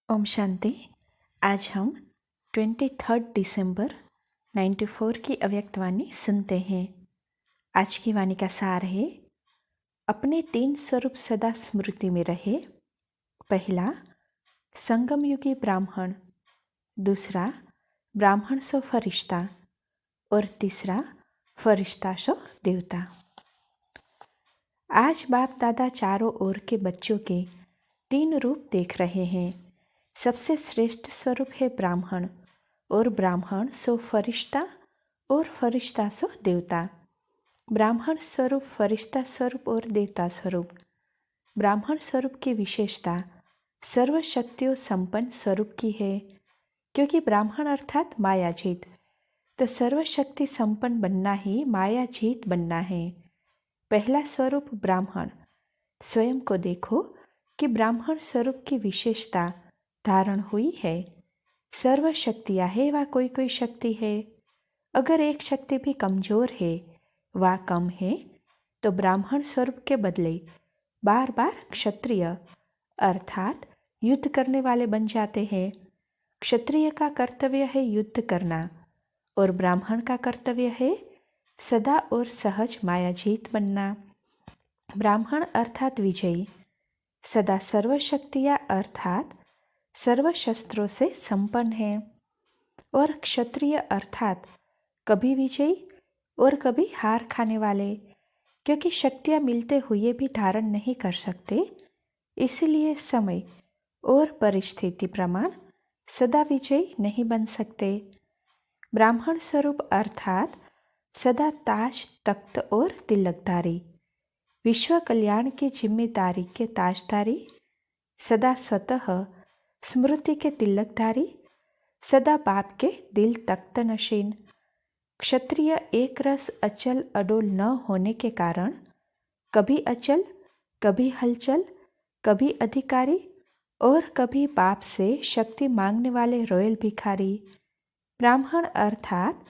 ओम शांति। आज हम 23 दिसंबर 94 की अव्यक्त वाणी सुनते हैं। आज की वाणी का सार है, अपने 3 स्वरूप सदा स्मृति में रहे। पहला, संगम युगी ब्राह्मण। दूसरा, ब्राह्मण सो फरिश्ता। और तीसरा, फरिश्ता सो देवता। आज बाप दादा चारों ओर के बच्चों के 3 रूप देख रहे हैं। सबसे श्रेष्ठ स्वरूप है ब्राह्मण, और ब्राह्मण सो फरिश्ता, और फरिश्ता सो देवता। ब्राह्मण स्वरूप, फरिश्ता स्वरूप और देवता स्वरूप। ब्राह्मण स्वरूप की विशेषता सर्व शक्तियों संपन्न स्वरूप की है, क्योंकि ब्राह्मण अर्थात मायाजीत। तो सर्वशक्ति संपन्न बनना ही मायाजीत बनना है। पहला स्वरूप ब्राह्मण। स्वयं को देखो कि ब्राह्मण स्वरूप की विशेषता धारण हुई है। सर्व शक्तियाँ है व कोई कोई शक्ति है। अगर एक शक्ति भी कमजोर है व कम है तो ब्राह्मण स्वरूप के बदले बार बार क्षत्रिय अर्थात युद्ध करने वाले बन जाते हैं। क्षत्रिय का कर्तव्य है युद्ध करना, और ब्राह्मण का कर्तव्य है सदा और सहज मायाजीत बनना। ब्राह्मण अर्थात विजयी, सदा सर्वशक्तियाँ अर्थात सर्व शस्त्रों से संपन्न है। और क्षत्रिय अर्थात कभी विजयी और कभी हार खाने वाले, क्योंकि शक्तियाँ मिलते हुए भी धारण नहीं कर सकते, इसलिए समय और परिस्थिति प्रमाण सदा विजयी नहीं बन सकते। ब्राह्मण स्वरूप अर्थात सदा ताज तख्त और तिलकधारी, विश्व कल्याण की जिम्मेदारी के ताजधारी, सदा स्वतः स्मृति के तिलकधारी, सदा बाप के दिल तख्त नशीन। क्षत्रिय एक रस अचल अडोल न होने के कारण कभी अचल, कभी हलचल, कभी अधिकारी और कभी बाप से शक्ति मांगने वाले रॉयल भिखारी। ब्राह्मण अर्थात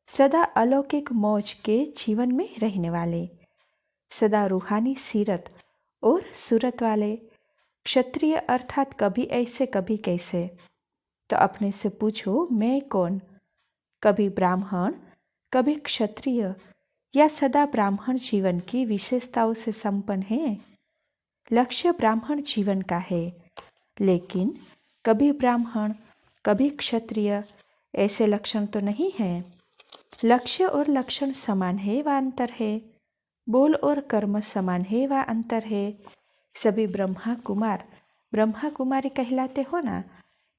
सदा अलौकिक मौज के जीवन में रहने वाले, सदा रूहानी सीरत और सूरत वाले। क्षत्रिय अर्थात कभी ऐसे कभी कैसे। तो अपने से पूछो, मैं कौन? कभी ब्राह्मण, कभी क्षत्रिय, या सदा ब्राह्मण जीवन की विशेषताओं से संपन्न है। लक्ष्य ब्राह्मण जीवन का है, लेकिन कभी ब्राह्मण कभी क्षत्रिय ऐसे लक्षण तो नहीं है। लक्ष्य और लक्षण समान है व अंतर है। बोल और कर्म समान है व अंतर है। सभी ब्रह्मा कुमारी कहलाते हो ना,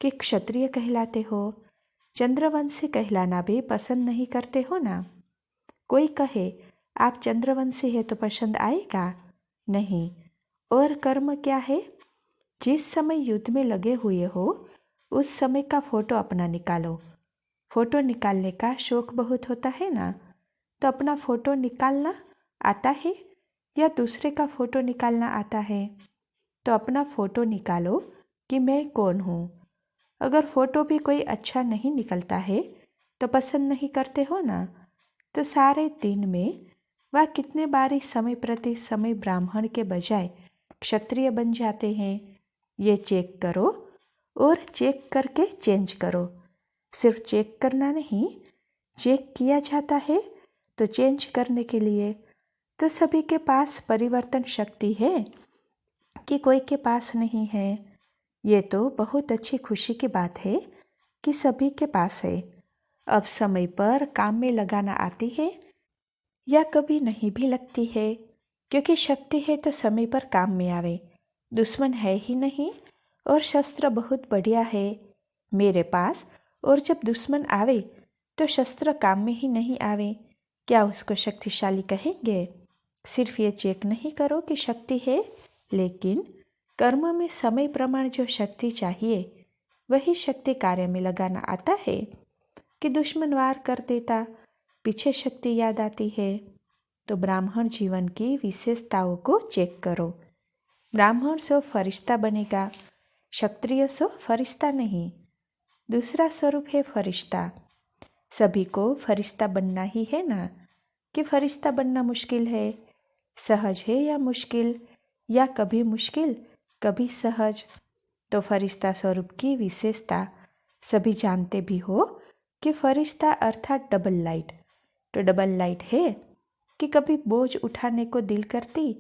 कि क्षत्रिय कहलाते हो? चंद्रवंशी कहलाना भी पसंद नहीं करते हो ना? कोई कहे आप चंद्रवंशी है तो पसंद आएगा? नहीं। और कर्म क्या है? जिस समय युद्ध में लगे हुए हो उस समय का फोटो अपना निकालो। फोटो निकालने का शौक बहुत होता है ना, तो अपना फोटो निकालना आता है या दूसरे का फोटो निकालना आता है? तो अपना फोटो निकालो कि मैं कौन हूँ। अगर फोटो भी कोई अच्छा नहीं निकलता है तो पसंद नहीं करते हो ना, तो सारे दिन में वह कितने बारी समय प्रति समय ब्राह्मण के बजाय क्षत्रिय बन जाते हैं, ये चेक करो और चेक करके चेंज करो। सिर्फ चेक करना नहीं, चेक किया जाता है तो चेंज करने के लिए। तो सभी के पास परिवर्तन शक्ति है कि कोई के पास नहीं है। ये तो बहुत अच्छी खुशी की बात है कि सभी के पास है। अब समय पर काम में लगाना आती है या कभी नहीं भी लगती है, क्योंकि शक्ति है तो समय पर काम में आवे। दुश्मन है ही नहीं और शस्त्र बहुत बढ़िया है मेरे पास, और जब दुश्मन आवे तो शस्त्र काम में ही नहीं आवे, क्या उसको शक्तिशाली कहेंगे? सिर्फ ये चेक नहीं करो कि शक्ति है, लेकिन कर्म में समय प्रमाण जो शक्ति चाहिए वही शक्ति कार्य में लगाना आता है कि दुश्मन वार कर देता, पीछे शक्ति याद आती है। तो ब्राह्मण जीवन की विशेषताओं को चेक करो। ब्राह्मण सो फरिश्ता बनेगा, क्षत्रिय सो फरिश्ता नहीं। दूसरा स्वरूप है फरिश्ता। सभी को फरिश्ता बनना ही है ना, कि फरिश्ता बनना मुश्किल है? सहज है या मुश्किल, या कभी मुश्किल कभी सहज? तो फरिश्ता स्वरूप की विशेषता सभी जानते भी हो कि फरिश्ता अर्थात डबल लाइट। तो डबल लाइट है कि कभी बोझ उठाने को दिल करती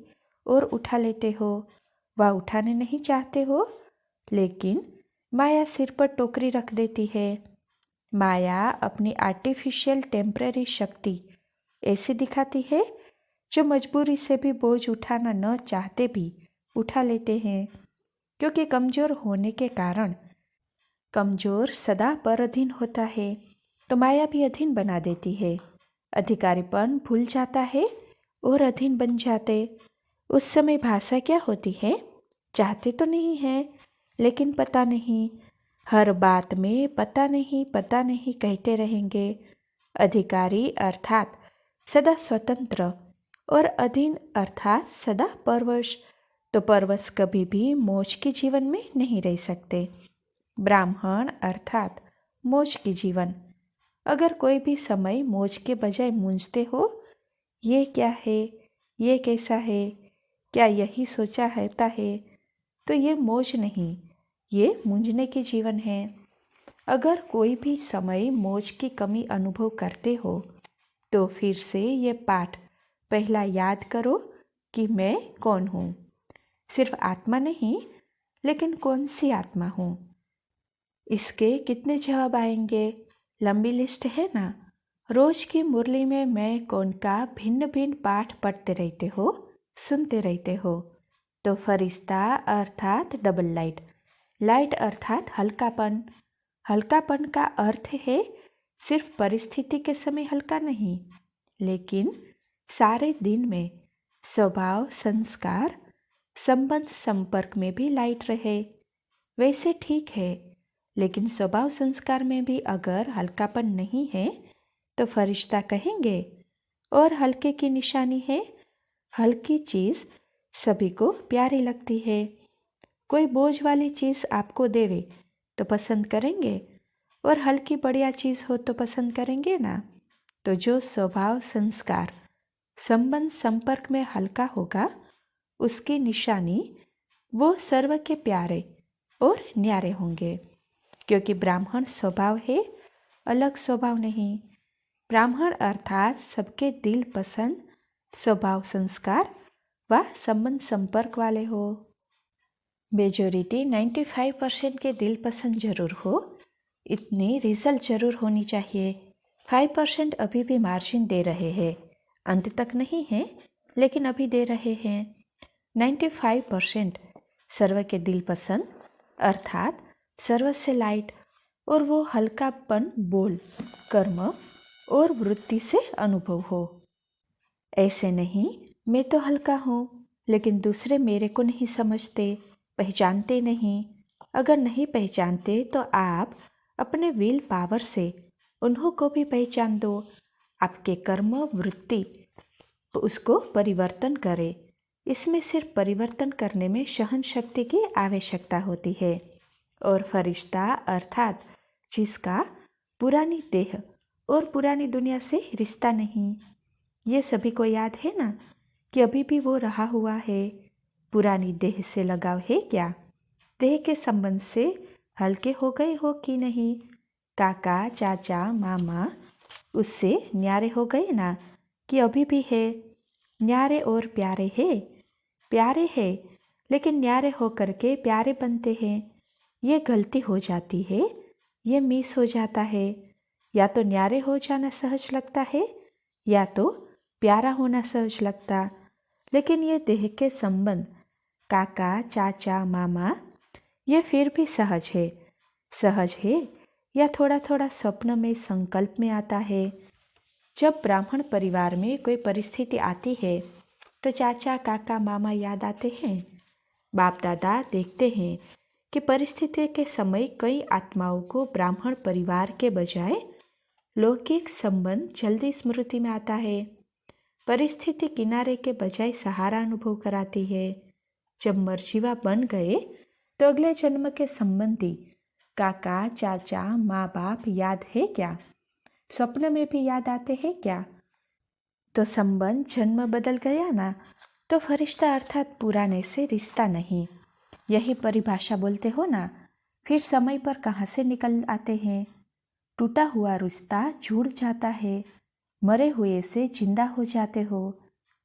और उठा लेते हो, वह उठाने नहीं चाहते हो, लेकिन माया सिर पर टोकरी रख देती है। माया अपनी आर्टिफिशियल टेम्पररी शक्ति ऐसी दिखाती है जो मजबूरी से भी बोझ उठाना न चाहते भी उठा लेते हैं, क्योंकि कमज़ोर होने के कारण कमज़ोर सदा पर अधीन होता है, तो माया भी अधीन बना देती है। अधिकारीपन भूल जाता है और अधीन बन जाते। उस समय भाषा क्या होती है? चाहते तो नहीं है, लेकिन पता नहीं, हर बात में पता नहीं कहते रहेंगे। अधिकारी अर्थात सदा स्वतंत्र और अधीन अर्थात सदा परवश। तो परवश कभी भी मौज के जीवन में नहीं रह सकते। ब्राह्मण अर्थात मौज की जीवन। अगर कोई भी समय मौज के बजाय मूंझते हो, ये क्या है, ये कैसा है, क्या यही सोचा रहता है, तो ये मौज नहीं, ये मूंझने की जीवन है। अगर कोई भी समय मौज की कमी अनुभव करते हो, तो फिर से ये पाठ पहला याद करो कि मैं कौन हूँ। सिर्फ आत्मा नहीं, लेकिन कौन सी आत्मा हूँ। इसके कितने जवाब आएंगे? लंबी लिस्ट है ना। रोज की मुरली में मैं कौन का भिन्न भिन्न पाठ पढ़ते रहते हो, सुनते रहते हो। तो फरिश्ता अर्थात डबल लाइट, लाइट अर्थात हल्कापन। हल्कापन का अर्थ है सिर्फ परिस्थिति के समय हल्का नहीं, लेकिन सारे दिन में स्वभाव, संस्कार, संबंध, संपर्क में भी लाइट रहे। वैसे ठीक है, लेकिन स्वभाव संस्कार में भी अगर हल्कापन नहीं है तो फरिश्ता कहेंगे। और हल्के की निशानी है, हल्की चीज़ सभी को प्यारी लगती है। कोई बोझ वाली चीज़ आपको देवे तो पसंद करेंगे, और हल्की बढ़िया चीज़ हो तो पसंद करेंगे ना। तो जो स्वभाव, संस्कार, संबंध, संपर्क में हल्का होगा, उसकी निशानी वो सर्व के प्यारे और न्यारे होंगे। क्योंकि ब्राह्मण स्वभाव है, अलग स्वभाव नहीं। ब्राह्मण अर्थात सबके दिल पसंद, स्वभाव, संस्कार व संबंध, संपर्क वाले हो। मेजॉरिटी 95% के दिल पसंद जरूर हो, इतनी रिजल्ट जरूर होनी चाहिए। 5% अभी भी मार्जिन दे रहे हैं, अंत तक नहीं है, लेकिन अभी दे रहे हैं। 95% सर्व के दिल पसंद अर्थात सर्व से लाइट, और वो हल्कापन बोल, कर्म और वृत्ति से अनुभव हो। ऐसे नहीं मैं तो हल्का हूँ, लेकिन दूसरे मेरे को नहीं समझते, पहचानते नहीं। अगर नहीं पहचानते तो आप अपने विल पावर से उन्हों को भी पहचान दो। आपके कर्म, वृत्ति उसको परिवर्तन करे। इसमें सिर्फ परिवर्तन करने में सहन शक्ति की आवश्यकता होती है। और फरिश्ता अर्थात जिसका पुरानी देह और पुरानी दुनिया से रिश्ता नहीं। ये सभी को याद है ना कि अभी भी वो रहा हुआ है। पुरानी देह से लगाव है क्या? देह के संबंध से हल्के हो गए हो कि नहीं? काका, चाचा, मामा उससे न्यारे हो गए ना कि अभी भी है? न्यारे और प्यारे है, प्यारे है, लेकिन न्यारे होकर के प्यारे बनते हैं। ये गलती हो जाती है, ये मिस हो जाता है। या तो न्यारे हो जाना सहज लगता है, या तो प्यारा होना सहज लगता। लेकिन ये देह के संबंध, काका, चाचा, मामा, ये फिर भी सहज है। सहज है या थोड़ा थोड़ा स्वप्न में, संकल्प में आता है। जब ब्राह्मण परिवार में कोई परिस्थिति आती है तो चाचा, काका, मामा याद आते हैं। बाप दादा देखते हैं कि परिस्थिति के समय कई आत्माओं को ब्राह्मण परिवार के बजाय लौकिक संबंध जल्दी स्मृति में आता है। परिस्थिति किनारे के बजाय सहारा अनुभव कराती है। जब मर्जीवा बन गए तो अगले जन्म के संबंधी काका, चाचा, माँ बाप याद है क्या? स्वप्न में भी याद आते हैं क्या? तो संबंध, जन्म बदल गया ना। तो फरिश्ता अर्थात पुराने से रिश्ता नहीं, यही परिभाषा बोलते हो ना, फिर समय पर कहाँ से निकल आते हैं। टूटा हुआ रिश्ता जुड़ जाता है, मरे हुए से जिंदा हो जाते हो।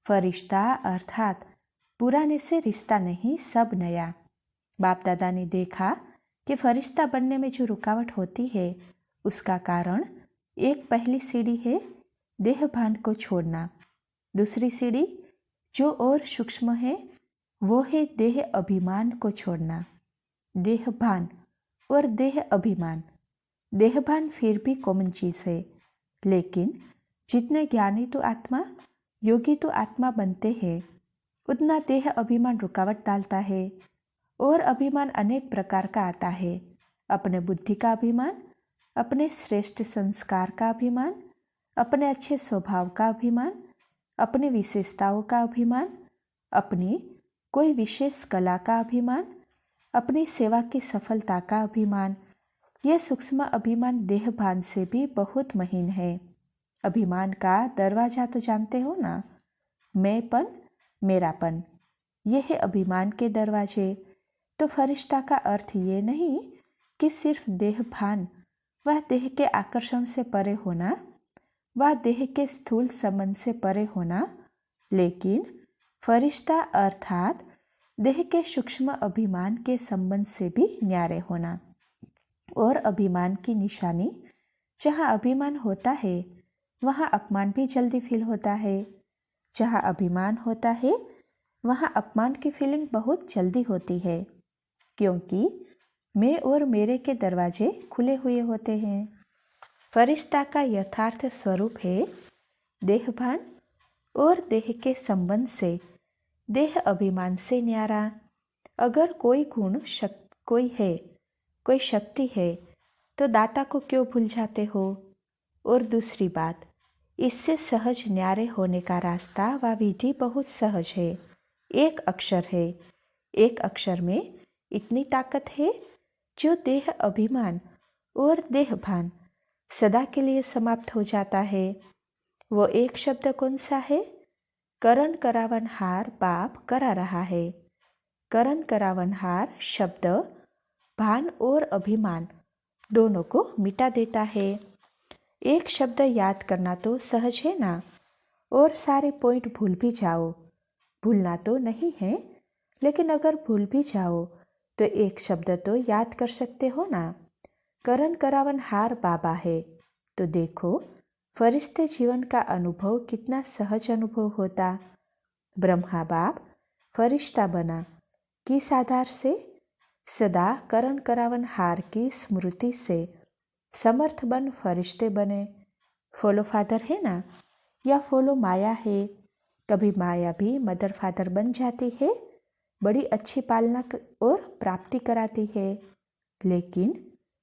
फरिश्ता अर्थात पुराने से रिश्ता नहीं, सब नया। बाप दादा ने देखा कि फरिश्ता बनने में जो रुकावट होती है उसका कारण एक पहली सीढ़ी है देह भान को छोड़ना। दूसरी सीढ़ी जो और सूक्ष्म है वो है देह अभिमान को छोड़ना। देह भान और देह अभिमान, देह भान फिर भी कॉमन चीज है, लेकिन जितने ज्ञानी तो आत्मा, योगी तो आत्मा बनते हैं, उतना देह अभिमान रुकावट डालता है। और अभिमान अनेक प्रकार का आता है। अपने बुद्धि का अभिमान, अपने श्रेष्ठ संस्कार का अभिमान, अपने अच्छे स्वभाव का अभिमान, अपनी विशेषताओं का अभिमान, अपनी कोई विशेष कला का अभिमान, अपनी सेवा की सफलता का अभिमान। यह सूक्ष्म अभिमान देह भान से भी बहुत महीन है। अभिमान का दरवाजा तो जानते हो ना, मैंपन, मेरापन, यह है अभिमान के दरवाजे। तो फरिश्ता का अर्थ ये नहीं कि सिर्फ देह भान, वह देह के आकर्षण से परे होना, वह देह के स्थूल संबंध से परे होना, लेकिन फरिश्ता अर्थात देह के सूक्ष्म अभिमान के संबंध से भी न्यारे होना। और अभिमान की निशानी, जहाँ अभिमान होता है वहाँ अपमान भी जल्दी फील होता है। जहाँ अभिमान होता है वहाँ अपमान की फीलिंग बहुत जल्दी होती है, क्योंकि मैं और मेरे के दरवाजे खुले हुए होते हैं। फरिश्ता का यथार्थ स्वरूप है देहभान और देह के संबंध से, देह अभिमान से न्यारा। अगर कोई गुण कोई शक्ति है तो दाता को क्यों भूल जाते हो। और दूसरी बात, इससे सहज न्यारे होने का रास्ता व विधि बहुत सहज है। एक अक्षर है, एक अक्षर में इतनी ताकत है जो देह अभिमान और देह भान सदा के लिए समाप्त हो जाता है। वो एक शब्द कौन सा है? करण करावनहार बाप करा रहा है। करण करावनहार शब्द भान और अभिमान दोनों को मिटा देता है। एक शब्द याद करना तो सहज है ना, और सारे पॉइंट भूल भी जाओ। भूलना तो नहीं है, लेकिन अगर भूल भी जाओ तो एक शब्द तो याद कर सकते हो ना। करण करावनहार बाबा है, तो देखो फरिश्ते जीवन का अनुभव कितना सहज अनुभव होता। ब्रह्मा बाप फरिश्ता बना, किस आधार से? सदा करण करावनहार की स्मृति से समर्थ बन फरिश्ते बने। फॉलो फादर है ना, या फॉलो माया है। कभी माया भी मदर फादर बन जाती है, बड़ी अच्छी पालना और प्राप्ति कराती है, लेकिन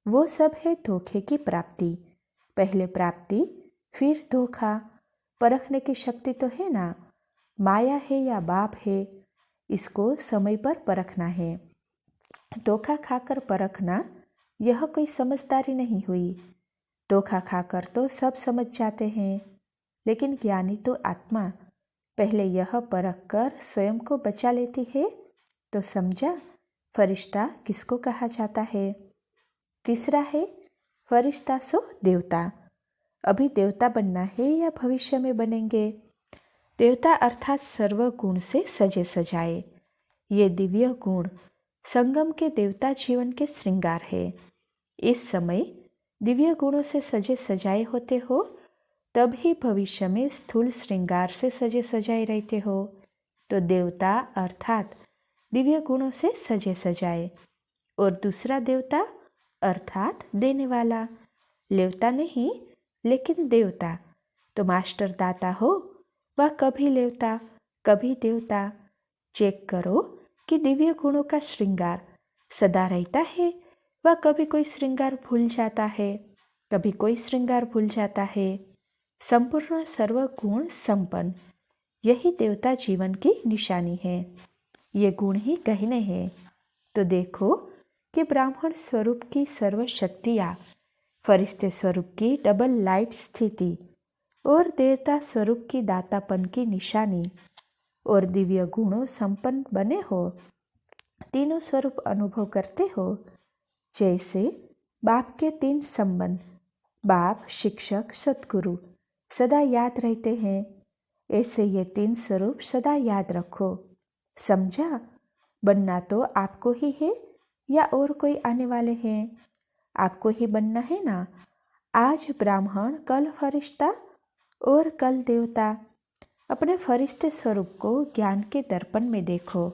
वो सब है धोखे की प्राप्ति। पहले प्राप्ति फिर धोखा। परखने की शक्ति तो है ना, माया है या बाप है, इसको समय पर परखना है। धोखा खाकर परखना यह कोई समझदारी नहीं हुई। धोखा खाकर तो सब समझ जाते हैं, लेकिन ज्ञानी तो आत्मा पहले यह परख कर स्वयं को बचा लेती है। तो समझा फरिश्ता किसको कहा जाता है। तीसरा है फरिश्ता सो देवता। अभी देवता बनना है या भविष्य में बनेंगे? देवता अर्थात सर्व गुण से सजे सजाए। ये दिव्य गुण संगम के देवता जीवन के श्रृंगार है। इस समय दिव्य गुणों से सजे सजाए होते हो, तब ही भविष्य में स्थूल श्रृंगार से सजे सजाए रहते हो। तो देवता अर्थात दिव्य गुणों से सजे सजाए। और दूसरा देवता अर्थात देने वाला, लेवता नहीं लेकिन देवता। तो मास्टर दाता हो वह कभी लेवता कभी देवता। चेक करो कि दिव्य गुणों का श्रृंगार सदा रहता है, वह कभी कोई श्रृंगार भूल जाता है, कभी कोई श्रृंगार भूल जाता है। संपूर्ण सर्वगुण संपन्न, यही देवता जीवन की निशानी है। ये गुण ही गहने हैं। तो देखो कि ब्राह्मण स्वरूप की सर्व शक्तियाँ, फरिश्ते स्वरूप की डबल लाइट स्थिति और देवता स्वरूप की दातापन की निशानी और दिव्य गुणों संपन्न बने हो, तीनों स्वरूप अनुभव करते हो। जैसे बाप के 3 संबंध, बाप, शिक्षक, सद्गुरु सदा याद रहते हैं। ऐसे ये 3 स्वरूप सदा याद रखो। समझा? बनना तो आपको ही है या और कोई आने वाले हैं? आपको ही बनना है ना। आज ब्राह्मण, कल फरिश्ता और कल देवता। अपने फरिश्ते स्वरूप को ज्ञान के दर्पण में देखो।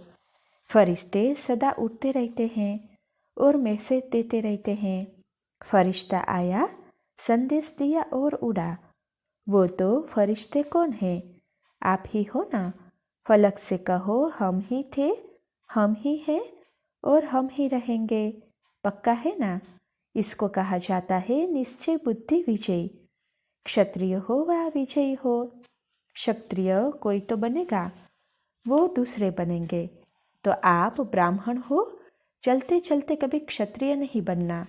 फरिश्ते सदा उठते रहते हैं और मैसेज देते रहते हैं। फरिश्ता आया, संदेश दिया और उड़ा। वो तो फरिश्ते कौन है? आप ही हो ना। फलक से कहो हम ही थे, हम ही हैं और हम ही रहेंगे। पक्का है ना। इसको कहा जाता है निश्चय बुद्धि विजयी। क्षत्रिय हो वा विजयी हो, क्षत्रिय कोई तो बनेगा, वो दूसरे बनेंगे। तो आप ब्राह्मण हो, चलते चलते कभी क्षत्रिय नहीं बनना।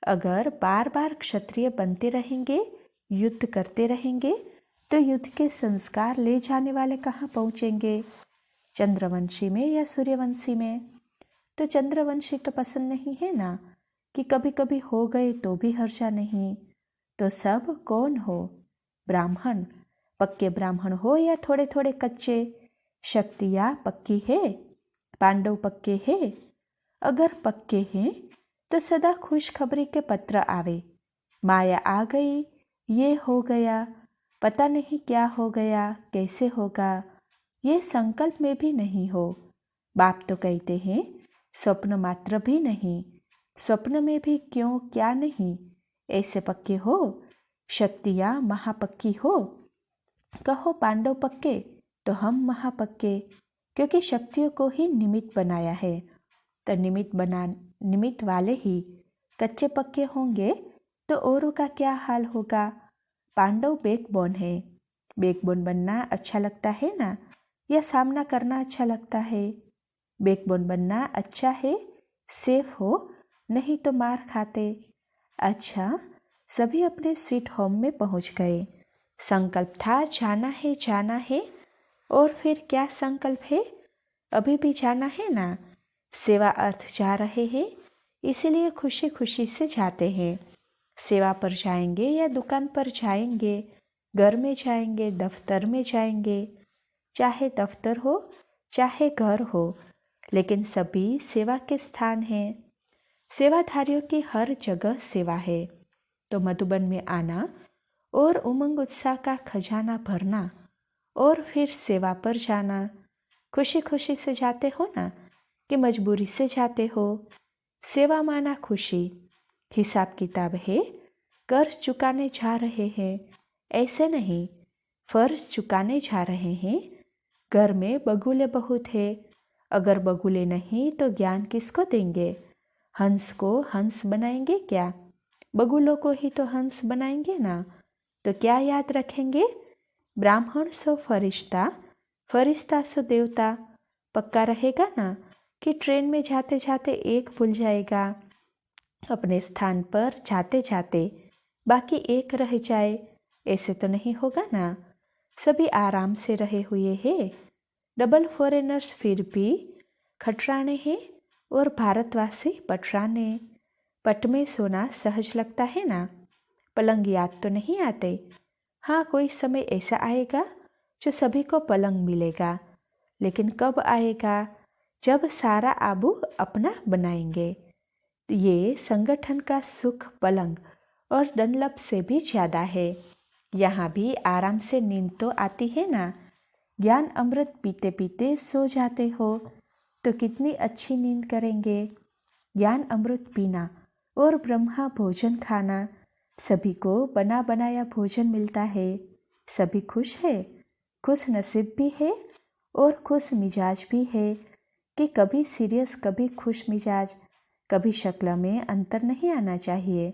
अगर बार बार क्षत्रिय बनते रहेंगे, युद्ध करते रहेंगे, तो युद्ध के संस्कार ले जाने वाले कहाँ पहुँचेंगे? चंद्रवंशी में या सूर्यवंशी में? तो चंद्रवंशी तो पसंद नहीं है ना कि कभी कभी हो गए तो भी हर्जा नहीं। तो सब कौन हो? ब्राह्मण। पक्के ब्राह्मण हो या थोड़े थोड़े कच्चे? शक्तियाँ पक्की है, पांडव पक्के हैं। अगर पक्के हैं तो सदा खुशखबरी के पत्र आवे। माया आ गई, ये हो गया, पता नहीं क्या हो गया, कैसे होगा, ये संकल्प में भी नहीं हो। बाप तो कहते हैं स्वप्न मात्र भी नहीं, स्वप्न में भी क्यों क्या नहीं। ऐसे पक्के हो। शक्तियाँ महापक्की हो। कहो पांडव पक्के तो हम महापक्के, क्योंकि शक्तियों को ही निमित्त बनाया है। तो निमित्त वाले ही कच्चे पक्के होंगे तो औरों का क्या हाल होगा? पांडव बैकबोन है। बैकबोन बनना अच्छा लगता है ना, या सामना करना अच्छा लगता है? बैकबोन बनना अच्छा है, सेफ हो, नहीं तो मार खाते। अच्छा, सभी अपने स्वीट होम में पहुंच गए। संकल्प था जाना है। और फिर क्या संकल्प है? अभी भी जाना है ना। सेवा अर्थ जा रहे हैं, इसीलिए खुशी खुशी से जाते हैं। सेवा पर जाएंगे या दुकान पर जाएंगे, घर में जाएंगे, दफ्तर में जाएंगे, चाहे दफ्तर हो चाहे घर हो, लेकिन सभी सेवा के स्थान हैं। सेवाधारियों की हर जगह सेवा है। तो मधुबन में आना और उमंग उत्साह का खजाना भरना और फिर सेवा पर जाना। खुशी खुशी से जाते हो ना कि मजबूरी से जाते हो? सेवा माना खुशी। हिसाब किताब है, कर्ज चुकाने जा रहे हैं, ऐसे नहीं, फर्ज चुकाने जा रहे हैं। घर में बगुले बहुत है, अगर बगुले नहीं तो ज्ञान किसको देंगे? हंस को हंस बनाएंगे क्या? बगुलों को ही तो हंस बनाएंगे ना। तो क्या याद रखेंगे? ब्राह्मण सो फरिश्ता, फरिश्ता सो देवता। पक्का रहेगा ना कि ट्रेन में जाते जाते एक भूल जाएगा, अपने स्थान पर जाते जाते बाकी एक रह जाए? ऐसे तो नहीं होगा ना। सभी आराम से रहे हुए हैं। डबल फॉरेनर्स फिर भी खटराने हैं और भारतवासी पटराने। पट में सोना सहज लगता है ना। पलंग याद तो नहीं आते। हाँ, कोई समय ऐसा आएगा जो सभी को पलंग मिलेगा, लेकिन कब आएगा? जब सारा आबू अपना बनाएंगे। ये संगठन का सुख पलंग और डनलप से भी ज़्यादा है। यहाँ भी आराम से नींद तो आती है ना। ज्ञान अमृत पीते पीते सो जाते हो तो कितनी अच्छी नींद करेंगे। ज्ञान अमृत पीना और ब्रह्मा भोजन खाना, सभी को बना बनाया भोजन मिलता है। सभी खुश है, खुश नसीब भी है और खुश मिजाज भी है कि कभी सीरियस कभी खुश मिजाज। कभी शक्ल में अंतर नहीं आना चाहिए।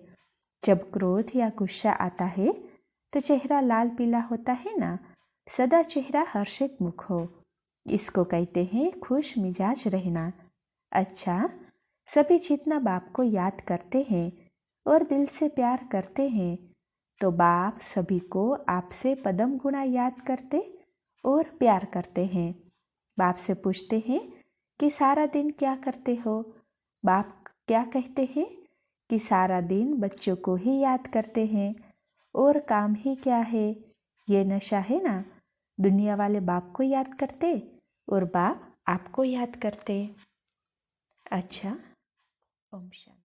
जब क्रोध या गुस्सा आता है तो चेहरा लाल पीला होता है ना, सदा चेहरा हर्षित मुख हो, इसको कहते हैं खुश मिजाज रहना। अच्छा, सभी जितना बाप को याद करते हैं और दिल से प्यार करते हैं, तो बाप सभी को आपसे पदम गुणा याद करते और प्यार करते हैं। बाप से पूछते हैं कि सारा दिन क्या करते हो? बाप क्या कहते हैं कि सारा दिन बच्चों को ही याद करते हैं और काम ही क्या है? ये नशा है ना। दुनिया वाले बाप को याद करते और बाप आपको याद करते। अच्छा, ओम शांति।